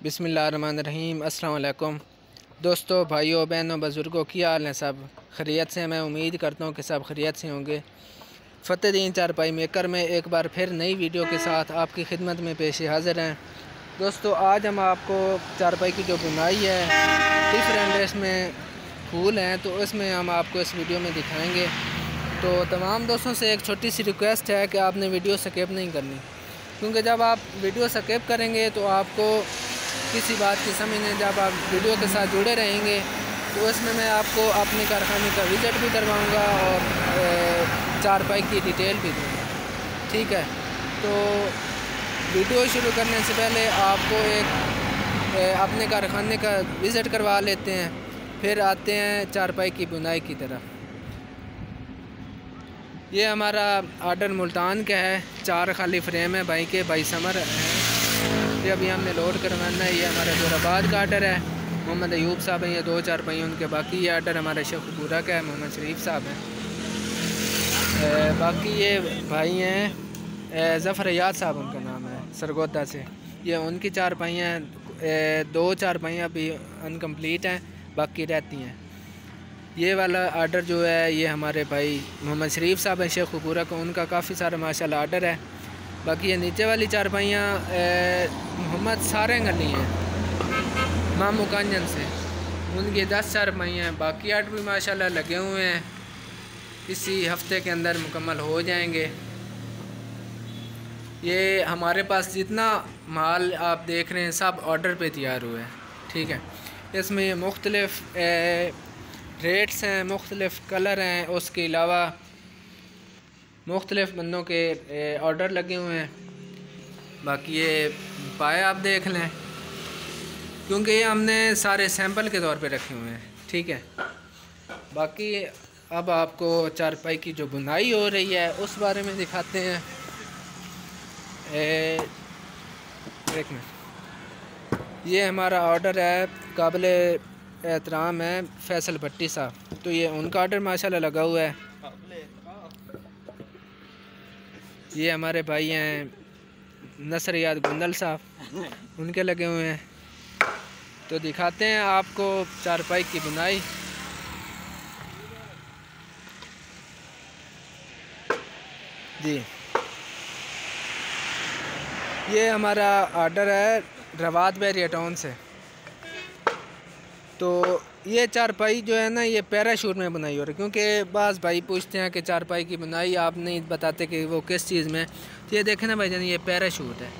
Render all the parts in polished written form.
बिस्मिल्लाहिर्रहमानिर्रहीम। अस्सलाम वालेकुम दोस्तों, भाइयों, बहनों, बुज़ुर्गों, क्या हाल है? सब खैरियत से? मैं उम्मीद करता हूँ कि सब खैरियत से होंगे। फ़तेहदीन चारपाई मेकर में एक बार फिर नई वीडियो के साथ आपकी खिदमत में पेश हाज़िर हैं। दोस्तों, आज हम आपको चारपाई की जो बुनाई है डिफरेंट इसमें फूल हैं, तो इसमें हम आपको इस वीडियो में दिखाएँगे। तो तमाम दोस्तों से एक छोटी सी रिक्वेस्ट है कि आपने वीडियो स्किप नहीं करनी, क्योंकि जब आप वीडियो स्किप करेंगे तो आपको किसी बात की समझ नहीं। जब आप वीडियो के साथ जुड़े रहेंगे तो इसमें मैं आपको अपने कारखाने का विज़िट भी करवाऊंगा और चारपाई की डिटेल भी दूँगा। ठीक है, तो वीडियो शुरू करने से पहले आपको एक अपने कारखाने का विज़िट करवा लेते हैं, फिर आते हैं चारपाई की बुनाई की तरफ। ये हमारा आर्डर मुल्तान का है, 4 खाली फ्रेम है भाई समर है। ये अभी हमने लोड करवाना है। ये हमारा जोराबाद का आर्डर है, मोहम्मद अयूब साहब हैं, ये 2 चारपाई उनके। बाकी ये आर्डर हमारे शेखपुरा का है, मोहम्मद शरीफ साहब हैं। बाकी ये भाई हैं ज़फ़र याद साहब उनका नाम है, सरगोदा से। ये उनकी चारपाई हैं, 2 चारपाइयाँ अभी अनकम्प्लीट हैं, बाकी रहती हैं। ये वाला आर्डर जो है ये हमारे भाई मोहम्मद शरीफ साहब हैं शेखपुरा को, उनका काफ़ी सारा माशाल्लाह आर्डर है। बाकी ये नीचे वाली चारपाइयाँ मोहम्मद सारंग अली हैं मामू कांजन से, उनकी 10 चारपाइयाँ हैं। बाकी आर्डर भी माशाल्लाह लगे हुए हैं, इसी हफ्ते के अंदर मुकम्मल हो जाएंगे। ये हमारे पास जितना माल आप देख रहे हैं सब ऑर्डर पे तैयार हुआ है। ठीक है, इसमें मुख्तलिफ़ रेट्स हैं, मुख्तलिफ़ कलर हैं, उसके अलावा मुख्तलिफ़ बंदों के ऑर्डर लगे हुए हैं। बाकी ये पाए आप देख लें, क्योंकि ये हमने सारे सैंपल के तौर पे रखे हुए हैं। ठीक है, बाकी अब आपको चारपाई की जो बुनाई हो रही है उस बारे में दिखाते हैं। एक मिनट, ये हमारा ऑर्डर है, काबिल एहतराम है फैसल भट्टी साहब, तो ये उनका ऑर्डर माशाल्लाह लगा हुआ है। ये हमारे भाई हैं नसरियात गुंदल साहब, उनके लगे हुए हैं। तो दिखाते हैं आपको चारपाई की बुनाई। जी, ये हमारा ऑर्डर है रवात बैरिया टाउन से। तो ये चारपाई जो है ना, ये पैराशूट में बुनाई हो रही है, क्योंकि बाज़ भाई पूछते हैं कि चारपाई की बुनाई आप नहीं बताते कि वो किस चीज़ में। तो ये देखें ना भाईजान, ये पैराशूट है,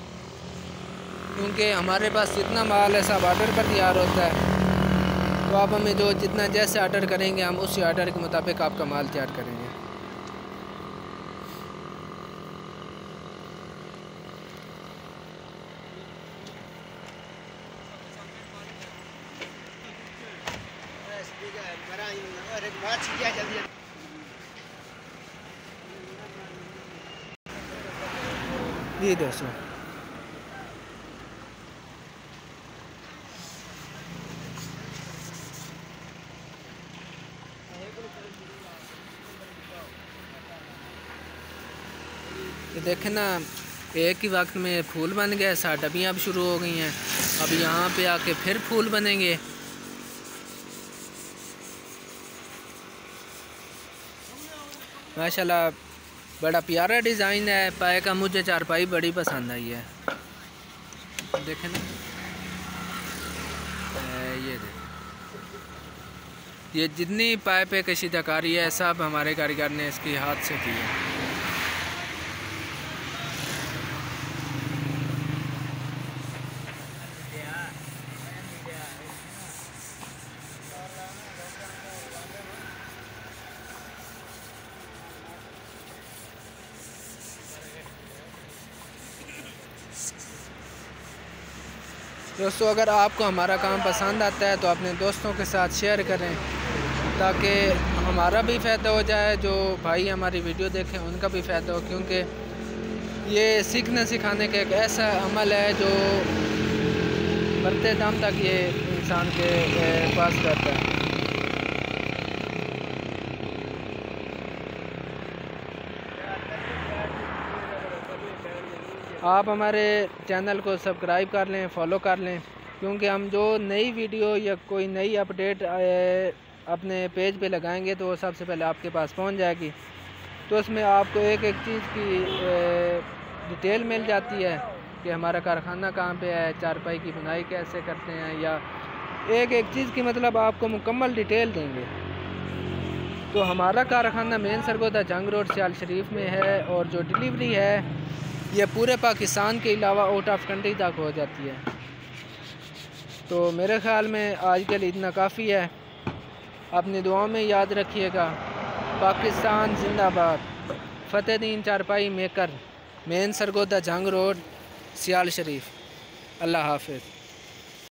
क्योंकि हमारे पास जितना माल है सब ऑर्डर पर तैयार होता है। तो आप हमें जो जितना जैसे ऑर्डर करेंगे हम उसी ऑर्डर के मुताबिक आपका माल तैयार करेंगे। जी दोस्तों, ये देखें ना, एक ही वक्त में फूल बन गए, 60 डबियाँ अब शुरू हो गई हैं। अब यहाँ पे आके फिर फूल बनेंगे। माशाल्लाह बड़ा प्यारा डिज़ाइन है पाए का, मुझे चारपाई बड़ी पसंद आई है। देखें ना, ये देखें, ये जितनी पाए पे कशीदाकारी है सब हमारे कारीगर ने इसकी हाथ से की है। दोस्तों, अगर आपको हमारा काम पसंद आता है तो अपने दोस्तों के साथ शेयर करें, ताकि हमारा भी फ़ायदा हो जाए, जो भाई हमारी वीडियो देखें उनका भी फ़ायदा हो। क्योंकि ये सीखने सिखाने का एक ऐसा अमल है जो मरते दम तक ये इंसान के पास रहता है। आप हमारे चैनल को सब्सक्राइब कर लें, फॉलो कर लें, क्योंकि हम जो नई वीडियो या कोई नई अपडेट अपने पेज पे लगाएंगे तो वो सबसे पहले आपके पास पहुंच जाएगी। तो उसमें आपको एक एक चीज़ की डिटेल मिल जाती है कि हमारा कारखाना कहाँ पे है, चारपाई की बुनाई कैसे करते हैं, या एक एक चीज़ की मतलब आपको मुकम्मल डिटेल देंगे। तो हमारा कारखाना मेन सरगोदा जंग रोड सियाल शरीफ में है, और जो डिलीवरी है ये पूरे पाकिस्तान के अलावा आउट ऑफ कंट्री तक हो जाती है। तो मेरे ख़्याल में आज के लिए इतना काफ़ी है। अपनी दुआओं में याद रखिएगा। पाकिस्तान जिंदाबाद। फतेहदीन चारपाई मेकर, मेन सरगोदा जंग रोड सियाल शरीफ। अल्लाह हाफ़िज़।